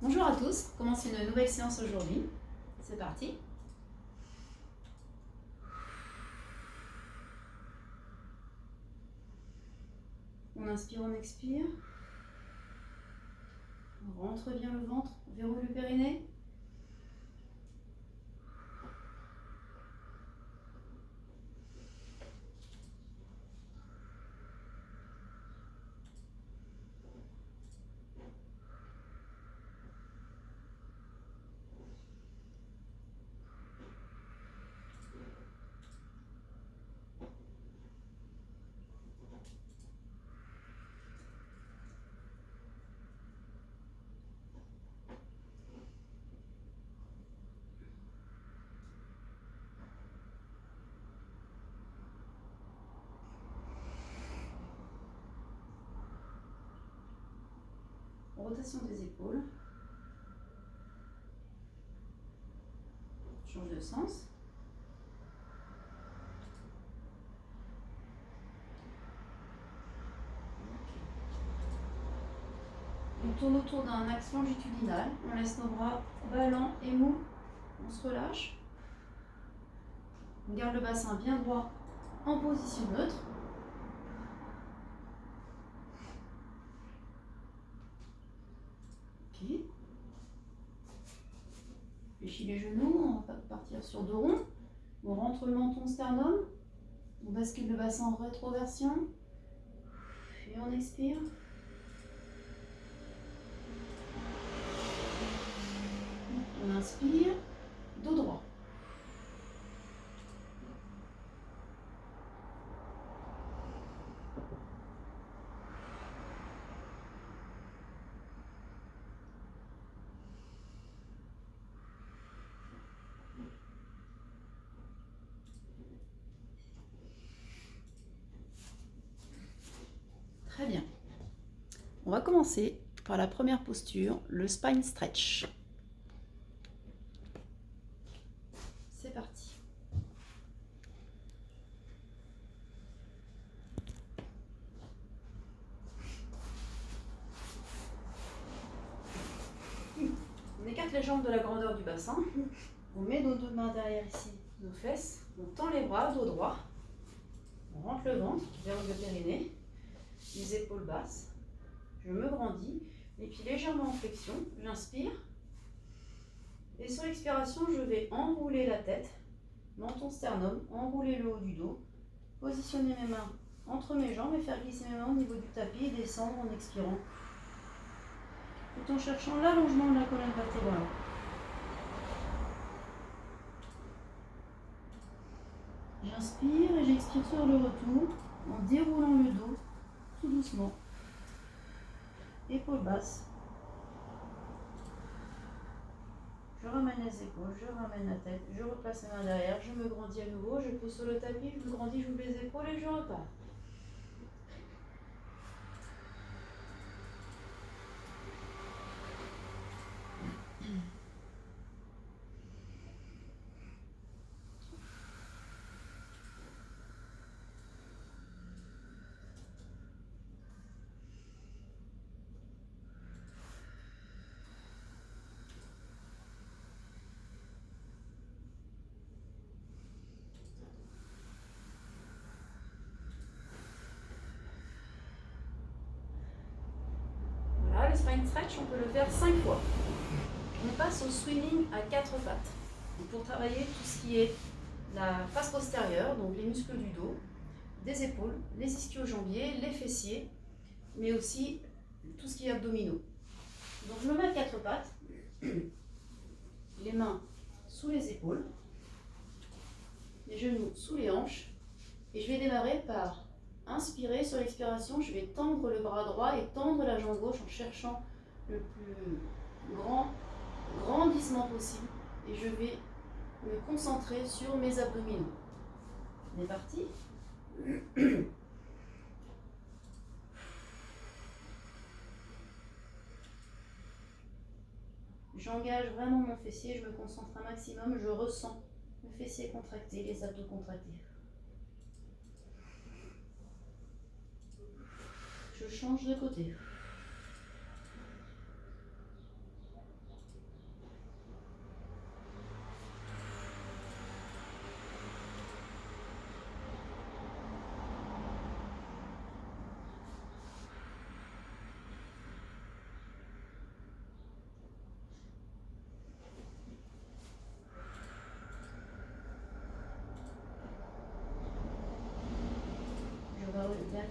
Bonjour à tous, on commence une nouvelle séance aujourd'hui. C'est parti. On inspire, on expire. On rentre bien le ventre, on verrouille le périnée. Rotation des épaules. Change de sens. On tourne autour d'un axe longitudinal. On laisse nos bras ballants et mous. On se relâche. On garde le bassin bien droit en position neutre. Ok. Fléchis les genoux, on va partir sur dos rond. On rentre le menton sternum. On bascule le bassin en rétroversion. Et on expire. On inspire, dos droit. Très bien. On va commencer par la première posture, le spine stretch. C'est parti. On écarte les jambes de la grandeur du bassin. On met nos deux mains derrière ici, nos fesses. On tend les bras, dos droit. On rentre le ventre vers le périnée. Les épaules basses. Je me grandis. Les pieds légèrement en flexion. J'inspire. Et sur l'expiration, je vais enrouler la tête. Menton sternum, enrouler le haut du dos. Positionner mes mains entre mes jambes et faire glisser mes mains au niveau du tapis et descendre en expirant. Tout en cherchant l'allongement de la colonne vertébrale. J'inspire et j'expire sur le retour en déroulant le dos tout doucement. Épaules basses. Je ramène les épaules, je ramène la tête, je replace les mains derrière, je me grandis à nouveau, je pose sur le tapis, je me grandis, j'ouvre les épaules et je repars. Voilà, le spine stretch, on peut le faire 5 fois. On passe au swimming à 4 pattes. Donc pour travailler tout ce qui est la face postérieure, donc les muscles du dos, des épaules, les ischio-jambiers, les fessiers, mais aussi tout ce qui est abdominaux. Donc je me mets à 4 pattes, les mains sous les épaules, les genoux sous les hanches, et je vais démarrer par inspirer. Sur l'expiration, je vais tendre le bras droit et tendre la jambe gauche en cherchant le plus grand grandissement possible, et je vais me concentrer sur mes abdominaux. On est parti. J'engage vraiment mon fessier, je me concentre un maximum, je ressens le fessier contracté, les abdos contractés. Je change de côté.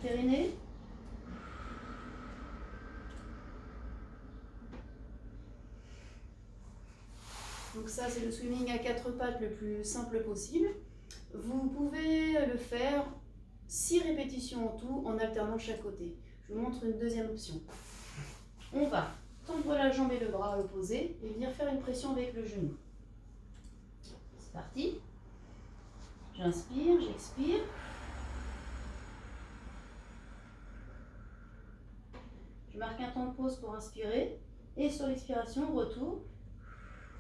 périnée. Donc ça, c'est le swimming à 4 pattes le plus simple possible. Vous pouvez le faire 6 répétitions en tout en alternant de chaque côté. Je vous montre une deuxième option. On va tendre la jambe et le bras opposés et venir faire une pression avec le genou. C'est parti. J'inspire, j'expire. Je marque un temps de pause pour inspirer. Et sur l'expiration, retour.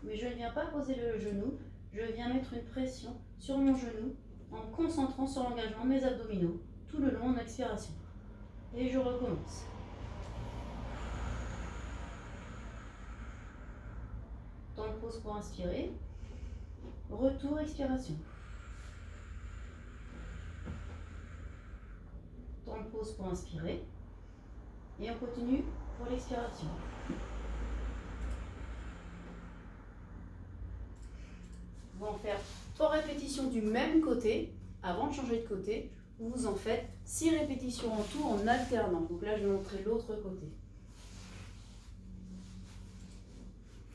Mais je ne viens pas poser le genou. Je viens mettre une pression sur mon genou en me concentrant sur l'engagement de mes abdominaux tout le long de l'expiration. Et je recommence. Temps de pause pour inspirer. Retour, expiration. Temps de pause pour inspirer. Et on continue pour l'expiration. Vous en faire 3 répétitions du même côté avant de changer de côté. Vous en faites 6 répétitions en tout en alternant. Donc là, je vais montrer l'autre côté.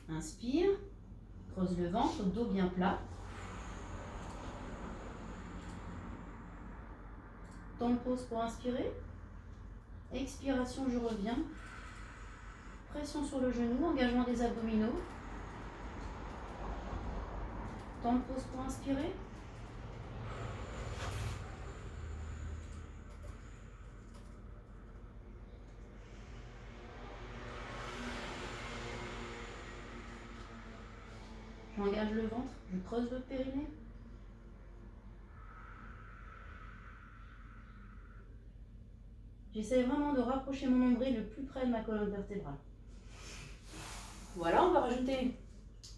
Inspire, creuse le ventre, dos bien plat. Temps de pause pour inspirer. Expiration, je reviens. Pression sur le genou, engagement des abdominaux. Temps de pause pour inspirer. J'engage le ventre, je creuse le périnée. J'essaie vraiment de rapprocher mon nombril le plus près de ma colonne vertébrale. Voilà, on va rajouter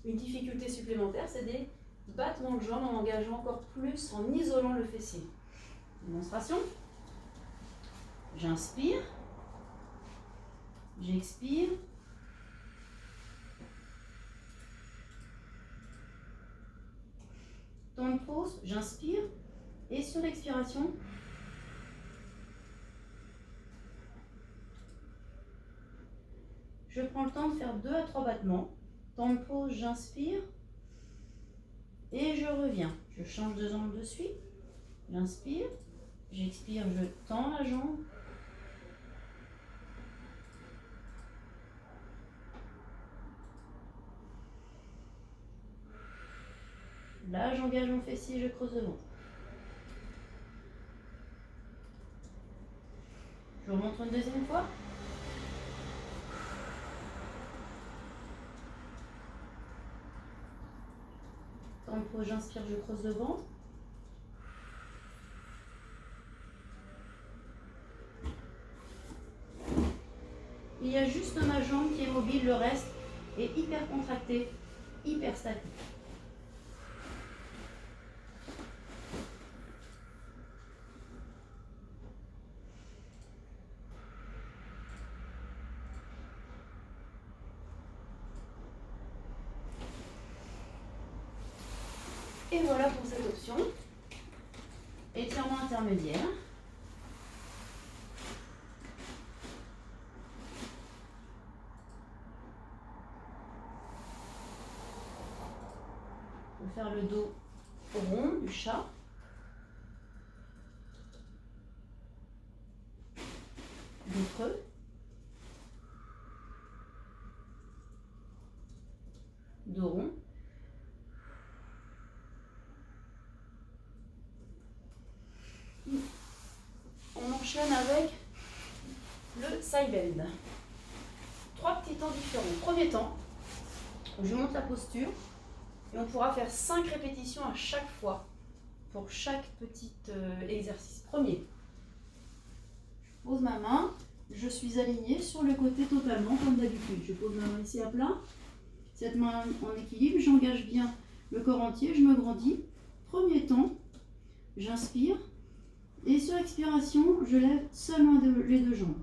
une difficulté supplémentaire, c'est des battements de jambes en engageant encore plus, en isolant le fessier. Démonstration. J'inspire. J'expire. Temps de pause, j'inspire. Et sur l'expiration, je prends le temps de faire 2 à 3 battements. Temps de pause, j'inspire. Et je reviens. Je change de jambe de suite. J'inspire. J'expire, je tends la jambe. Là, j'engage mon fessier, je creuse le ventre. Je vous remontre une deuxième fois. Temps de pause, j'inspire, je creuse le ventre. Il y a juste ma jambe qui est mobile, le reste est hyper contracté, hyper statique. Et voilà pour cette option. Étirement intermédiaire. On va faire le dos rond du chat. Dos creux. Dos rond. On enchaîne avec le side bend. 3 petits temps différents. Premier temps, je monte la posture et on pourra faire 5 répétitions à chaque fois pour chaque petit exercice. Premier, je pose ma main, je suis alignée sur le côté totalement comme d'habitude. Je pose ma main ici à plat, cette main en équilibre, j'engage bien le corps entier, je me grandis. Premier temps, j'inspire et sur expiration, je lève seulement les 2 jambes.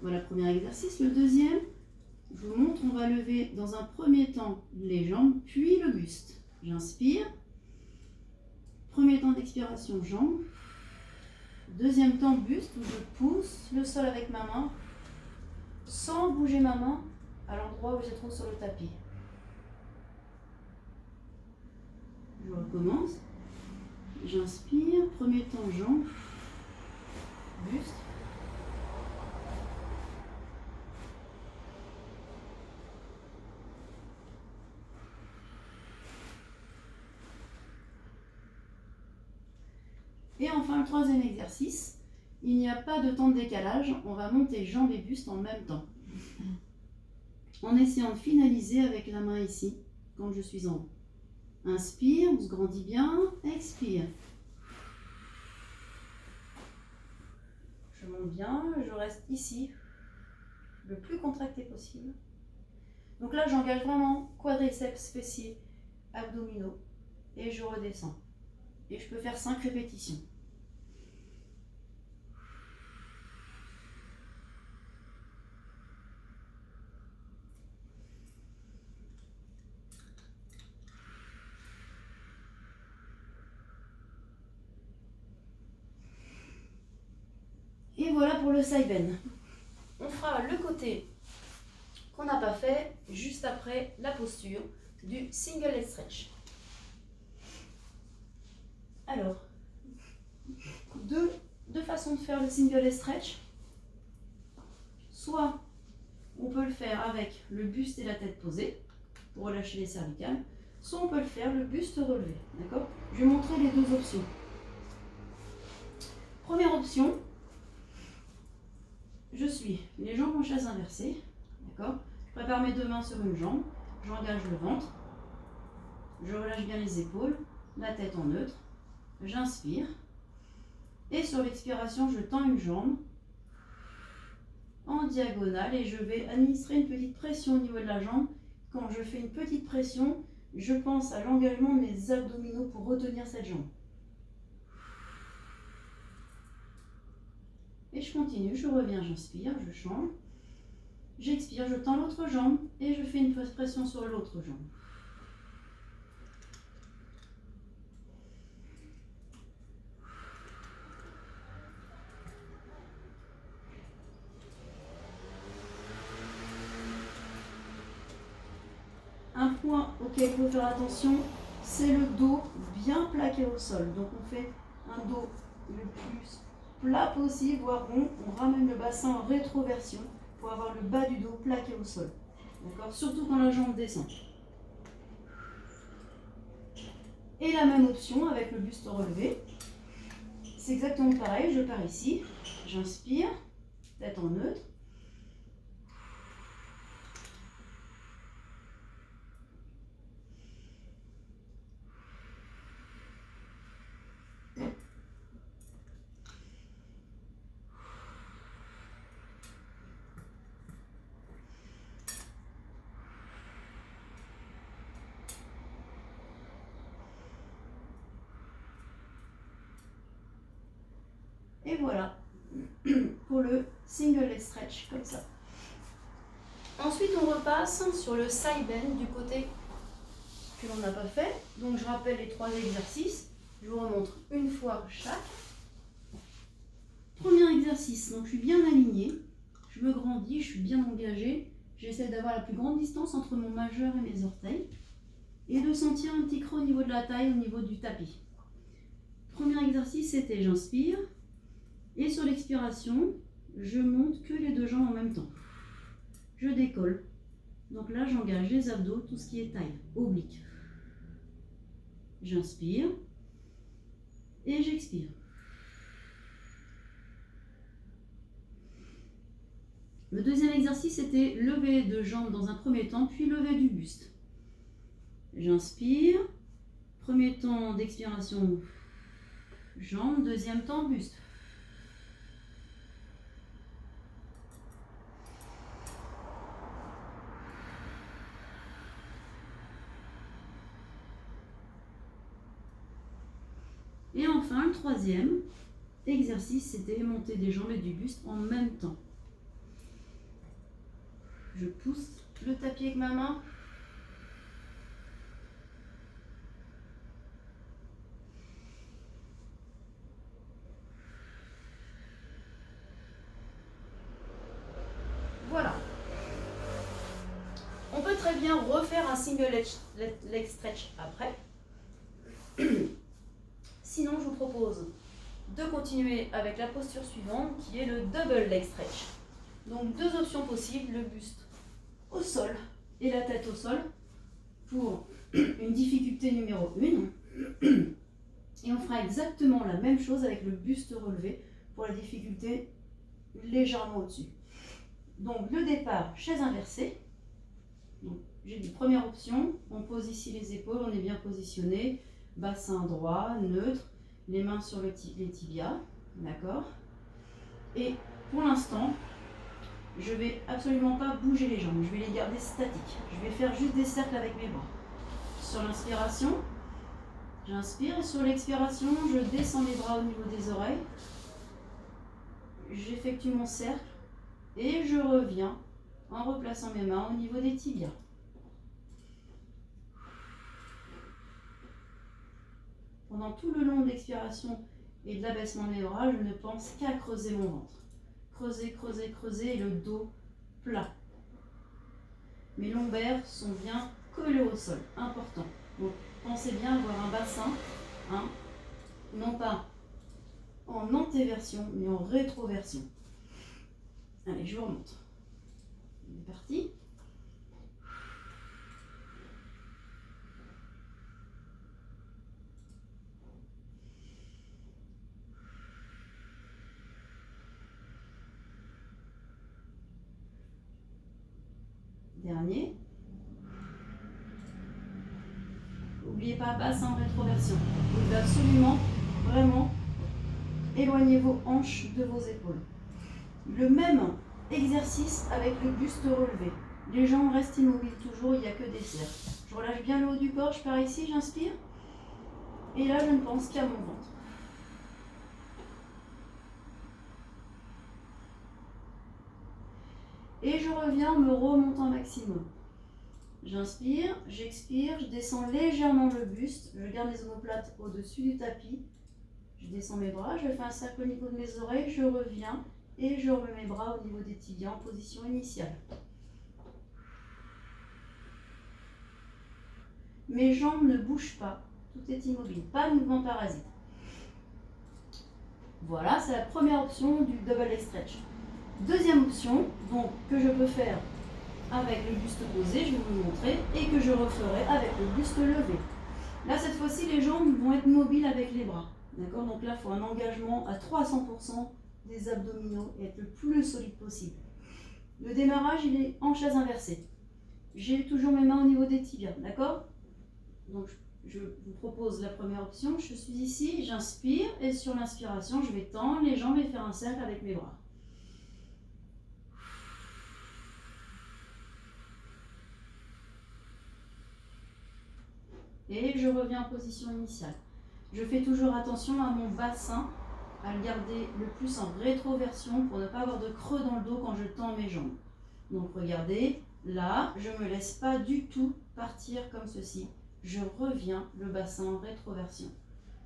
Voilà le premier exercice. Le deuxième, je vous montre, on va lever dans un premier temps les jambes, puis le buste. J'inspire. Premier temps d'expiration, jambes. Deuxième temps, buste, où je pousse le sol avec ma main, sans bouger ma main à l'endroit où je trouve sur le tapis. Je recommence. J'inspire. Premier temps, jambes. Buste. Et enfin, le troisième exercice, il n'y a pas de temps de décalage, on va monter jambes et buste en même temps. En essayant de finaliser avec la main ici, quand je suis en haut. Inspire, on se grandit bien, expire. Je monte bien, je reste ici, le plus contracté possible. Donc là, j'engage vraiment quadriceps, fessiers, abdominaux, et je redescends. Et je peux faire 5 répétitions. Et voilà pour le side bend. On fera le côté qu'on n'a pas fait juste après la posture du single leg stretch. Alors, deux façons de faire le single leg stretch. Soit on peut le faire avec le buste et la tête posée pour relâcher les cervicales, soit on peut le faire le buste relevé. D'accord ? Je vais montrer les deux options. Première option, je suis les jambes en chaise inversée. D'accord ? Je prépare mes deux mains sur une jambe, j'engage le ventre, je relâche bien les épaules, la tête en neutre, j'inspire. Et sur l'expiration, je tends une jambe en diagonale et je vais administrer une petite pression au niveau de la jambe. Quand je fais une petite pression, je pense à l'engagement de mes abdominaux pour retenir cette jambe. Et je continue, je reviens, j'inspire, je change. J'expire, je tends l'autre jambe et je fais une pression sur l'autre jambe. Un point auquel il faut faire attention, c'est le dos bien plaqué au sol. Donc on fait un dos le plus plat possible, voire rond. On ramène le bassin en rétroversion pour avoir le bas du dos plaqué au sol. D'accord ? Surtout quand la jambe descend. Et la même option avec le buste relevé. C'est exactement pareil, je pars ici, j'inspire, tête en neutre. Et voilà pour le single leg stretch, comme ça. Ensuite, on repasse sur le side bend du côté que l'on n'a pas fait. Donc, je rappelle les 3 exercices. Je vous remontre une fois chaque. Premier exercice, donc je suis bien alignée. Je me grandis, je suis bien engagée. J'essaie d'avoir la plus grande distance entre mon majeur et mes orteils. Et de sentir un petit creux au niveau de la taille, au niveau du tapis. Premier exercice, c'était j'inspire. Et sur l'expiration, je monte que les 2 jambes en même temps. Je décolle. Donc là, j'engage les abdos, tout ce qui est taille, oblique. J'inspire. Et j'expire. Le deuxième exercice, c'était lever de jambes dans un premier temps, puis lever du buste. J'inspire. Premier temps d'expiration, jambes. Deuxième temps, buste. Et enfin, le 3e exercice, c'était monter des jambes et du buste en même temps. Je pousse le tapis avec ma main. Voilà. On peut très bien refaire un single leg stretch après. Sinon, je vous propose de continuer avec la posture suivante qui est le double leg stretch. Donc deux options possibles, le buste au sol et la tête au sol pour une difficulté numéro 1. Et on fera exactement la même chose avec le buste relevé pour la difficulté légèrement au-dessus. Donc le départ, chaise inversée. J'ai dit première option, on pose ici les épaules, on est bien positionné, bassin droit, neutre, les mains sur les tibias, d'accord. Et pour l'instant, je ne vais absolument pas bouger les jambes, je vais les garder statiques. Je vais faire juste des cercles avec mes bras. Sur l'inspiration, j'inspire et sur l'expiration, je descends les bras au niveau des oreilles. J'effectue mon cercle et je reviens en replaçant mes mains au niveau des tibias. Pendant tout le long de l'expiration et de l'abaissement des bras, je ne pense qu'à creuser mon ventre. Creuser, creuser, creuser et le dos plat. Mes lombaires sont bien collés au sol, important. Donc pensez bien avoir un bassin, non pas en antéversion, mais en rétroversion. Allez, je vous remonte. On est parti. Dernier. N'oubliez pas, bassin en rétroversion. Vous devez absolument, vraiment, éloigner vos hanches de vos épaules. Le même exercice avec le buste relevé. Les jambes restent immobiles toujours, il n'y a que des cercles. Je relâche bien le haut du corps, je pars ici, j'inspire. Et là, je ne pense qu'à mon ventre. Et je reviens en me remontant maximum. J'inspire, j'expire, je descends légèrement le buste, je garde les omoplates au-dessus du tapis. Je descends mes bras, je fais un cercle au niveau de mes oreilles, je reviens et je remets mes bras au niveau des tibias en position initiale. Mes jambes ne bougent pas, tout est immobile, pas de mouvement parasite. Voilà, c'est la première option du double leg stretch. Deuxième option, donc, que je peux faire avec le buste posé, je vais vous le montrer, et que je referai avec le buste levé. Là, cette fois-ci, les jambes vont être mobiles avec les bras. D'accord? Donc là, il faut un engagement à 300% des abdominaux et être le plus solide possible. Le démarrage, il est en chaise inversée. J'ai toujours mes mains au niveau des tibias, d'accord? Donc, je vous propose la première option. Je suis ici, j'inspire et sur l'inspiration, je vais tendre les jambes et faire un cercle avec mes bras. Et je reviens en position initiale. Je fais toujours attention à mon bassin, à le garder le plus en rétroversion pour ne pas avoir de creux dans le dos quand je tends mes jambes. Donc regardez, là, je ne me laisse pas du tout partir comme ceci. Je reviens le bassin en rétroversion.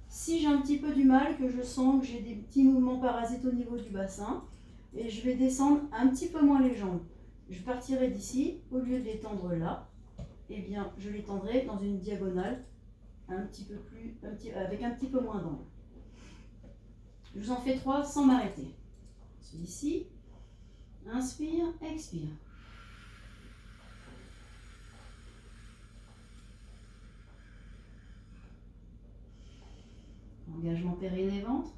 Si j'ai un petit peu du mal, que je sens que j'ai des petits mouvements parasites au niveau du bassin, et je vais descendre un petit peu moins les jambes. Je partirai d'ici, au lieu de les tendre là, eh bien, je les tendrai dans une diagonale avec un petit peu moins d'angle. Je vous en fais 3 sans m'arrêter. Ici, inspire, expire. Engagement périnée-ventre.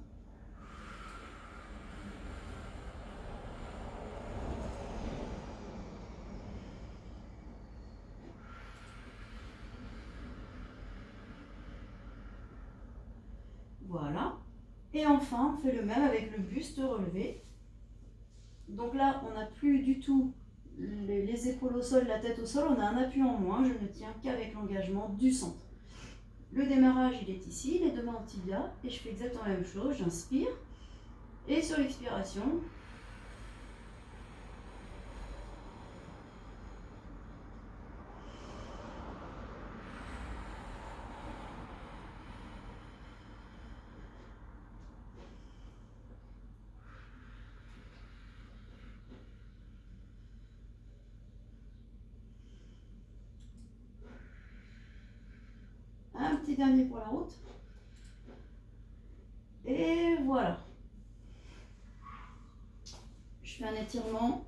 Voilà. Et enfin, on fait le même avec le buste relevé. Donc là, on n'a plus du tout les épaules au sol, la tête au sol. On a un appui en moins. Je ne tiens qu'avec l'engagement du centre. Le démarrage, il est ici, les deux mains au tibia. Et je fais exactement la même chose. J'inspire. Et sur l'expiration, petit dernier pour la route. Et voilà. Je fais un étirement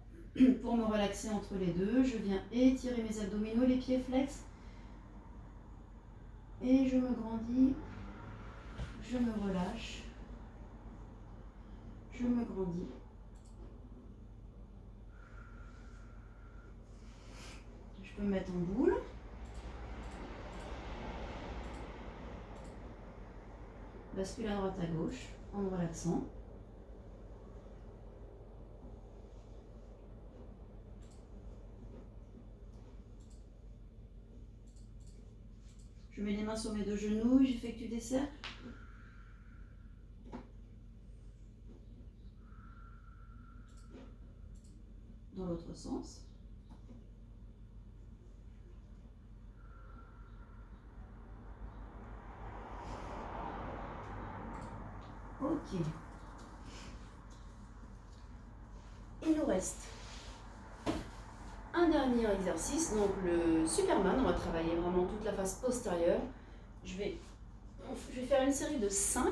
pour me relaxer entre les deux. Je viens étirer mes abdominaux, les pieds flex. Et je me grandis. Je me relâche. Je me grandis. Je peux me mettre en boule. Bascule à droite à gauche en me relaxant. Je mets les mains sur mes deux genoux, j'effectue des cercles. Dans l'autre sens. Ok. Il nous reste un dernier exercice, donc le Superman. On va travailler vraiment toute la face postérieure. Je vais faire une série de 5.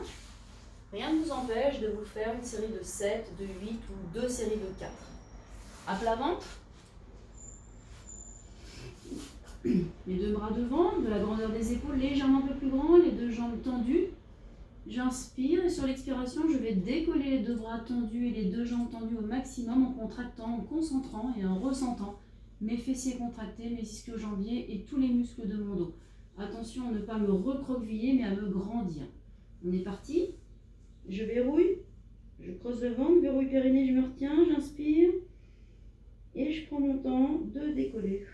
Rien ne vous empêche de vous faire une série de 7, de 8 ou 2 séries de 4. À plat ventre. Les deux bras devant, de la grandeur des épaules légèrement un peu plus grand, les deux jambes tendues. J'inspire et sur l'expiration, je vais décoller les deux bras tendus et les deux jambes tendues au maximum en contractant, en concentrant et en ressentant mes fessiers contractés, mes ischio-jambiers et tous les muscles de mon dos. Attention à ne pas me recroqueviller mais à me grandir. On est parti. Je verrouille, je creuse le ventre, verrouille périnée, je me retiens, j'inspire et je prends mon temps de décoller.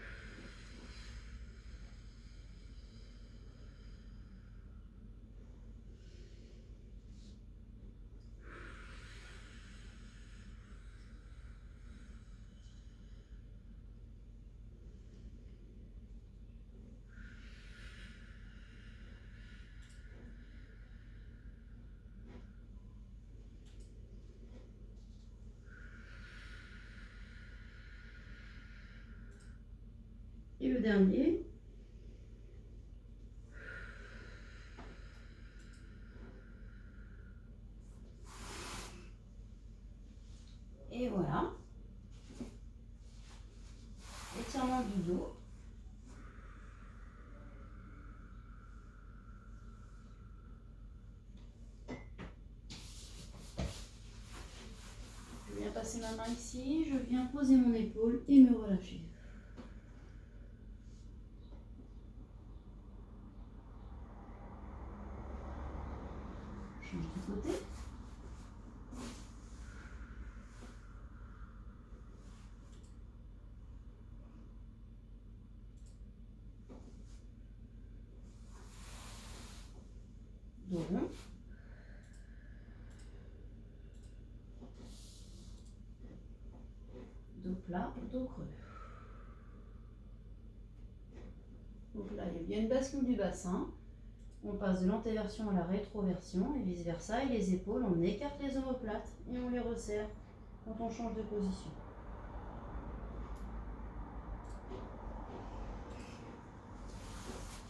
Et le dernier. Et voilà. Étirement du dos. Je viens passer ma main ici, je viens poser mon épaule et me relâcher. Change de côté. Dos rond. Dos plat, dos creux. Donc là, il y a bien une bascule du bassin. On passe de l'antéversion à la rétroversion et vice versa. Et les épaules, on écarte les omoplates et on les resserre quand on change de position.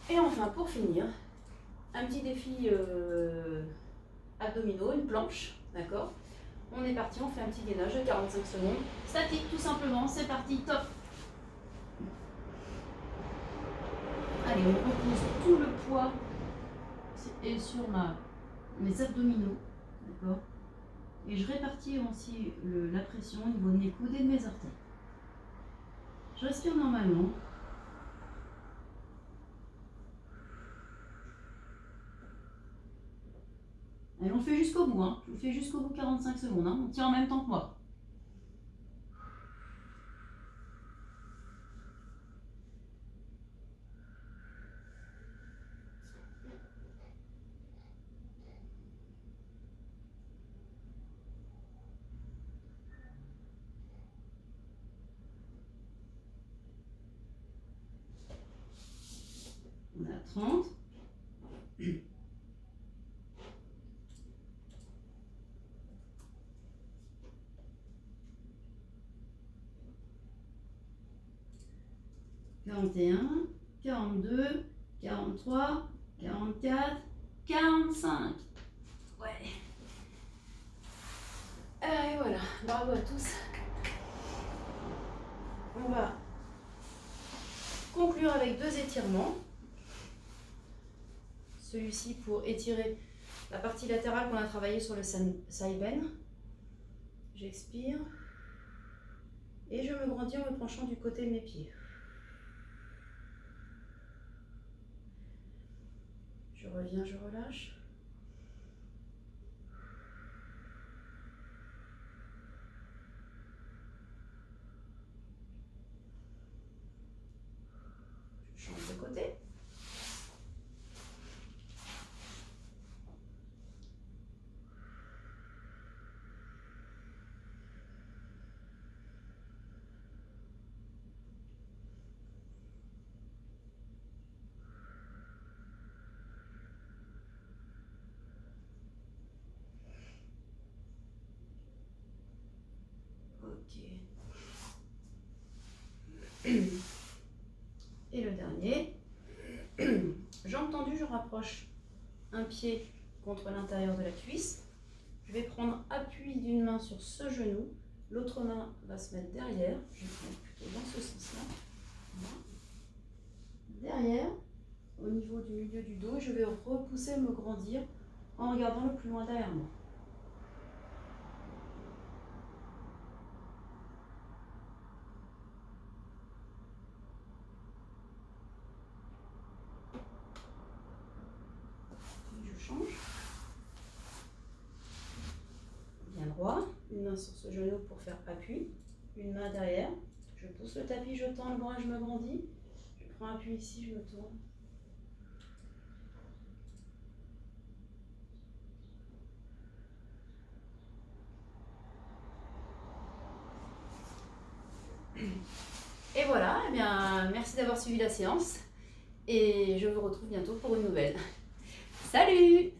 Et enfin, pour finir, un petit défi abdominaux, une planche, d'accord? On est parti, on fait un petit gainage de 45 secondes. Statique, tout simplement, c'est parti, top! Allez, on repose tout le poids et sur mes abdominaux, d'accord? Et je répartis aussi la pression au niveau de mes coudes et de mes orteils. Je respire normalement. Allez, on le fait jusqu'au bout, hein. Je le fais jusqu'au bout 45 secondes, hein. On tient en même temps que moi. On a 30. « 41, 42, 43, 44, 45. Ouais. Et voilà, bravo à tous. On va conclure avec 2 étirements. Celui-ci pour étirer la partie latérale qu'on a travaillé sur le side-bend. J'expire. Et je me grandis en me penchant du côté de mes pieds. Je reviens, je relâche. Je change de côté. Ok. Et le dernier. Jambes tendues, je rapproche un pied contre l'intérieur de la cuisse. Je vais prendre appui d'une main sur ce genou. L'autre main va se mettre derrière. Je vais mettre plutôt dans ce sens-là. Derrière, au niveau du milieu du dos, je vais repousser, me grandir en regardant le plus loin derrière moi. Je change. Bien droit, une main sur ce genou pour faire appui, une main derrière. Je pousse le tapis, je tends le bras, je me grandis. Je prends appui ici, je me tourne. Et voilà, eh bien, merci d'avoir suivi la séance et je vous retrouve bientôt pour une nouvelle. Salut!